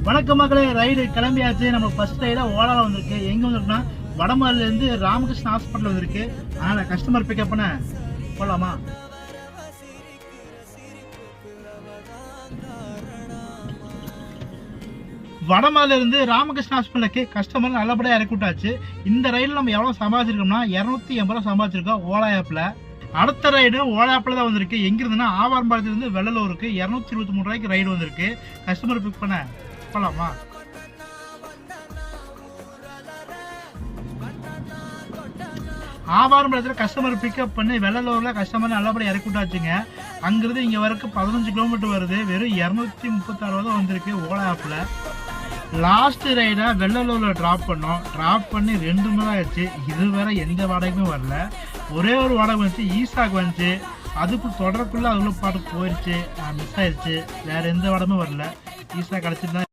வணக்கம் மக்களே, ரைடு கிளம்பியாச்சு. நம்ம ஃபர்ஸ்ட் ரைடா ஓலால வந்திருக்கு. எங்க வந்திருக்குன்னா வடமாரில இருந்து ராமகிருஷ்ண ஹாஸ்பிட்டல் வந்திருக்கு. அதனால கஸ்டமர் பிக்கப் பண்ண போலாமா? வடமாரில இருந்து ராமகிருஷ்ண ஹாஸ்பிட்டலுக்கு கஸ்டமர் நல்லபடியா இறக்கி விட்டாச்சு. இந்த ரைடில் நம்ம எவ்வளவு சம்பாதிச்சிருக்கோம்னா 280 ரூபா சம்பாதிச்சிருக்கோம் ஓலா ஆப்ல. அடுத்த ரைடு ஓலா ஆப்ல தான் வந்திருக்கு. எங்க இருந்துன்னா ஆவாரம்பாளையத்துல இருந்து வெள்ளலூருக்கு 223 ரூபாய்க்கு ரைடு வந்திருக்கு. கஸ்டமர் பிக் பண்ண போலாமா? ஆவாரம்பாளையத்துல கஸ்டமர் பிக்கப் பண்ணி வெள்ளலூர்ல கஸ்டமர் நல்லபடியா இறக்கி விட்டாச்சுங்க. அங்கிருந்து இங்க வரைக்கும் 15 கிலோமீட்டர் வருது. வெறும் 236 ரூபா தான் வந்திருக்கு ஓலா ஆப்ல. லாஸ்ட் ரைடா வெள்ளலூர்ல டிராப் பண்ணோம். டிராப் பண்ணி 2 மணி நேரம் ஆயிடுச்சு. இது வேற எந்த வாடகையுமே வரல. ஒரே ஒரு வாடகை வந்துச்சு, ஈசாக்கு வந்துச்சு. அதுக்கு தொடர்க்குள்ள அதுக்குள்ள பாட்டு போயிடுச்சு, மிஸ் ஆயிடுச்சு. வேற எந்த வாடகையும் வரல. ஈசா கிடைச்சிட்டு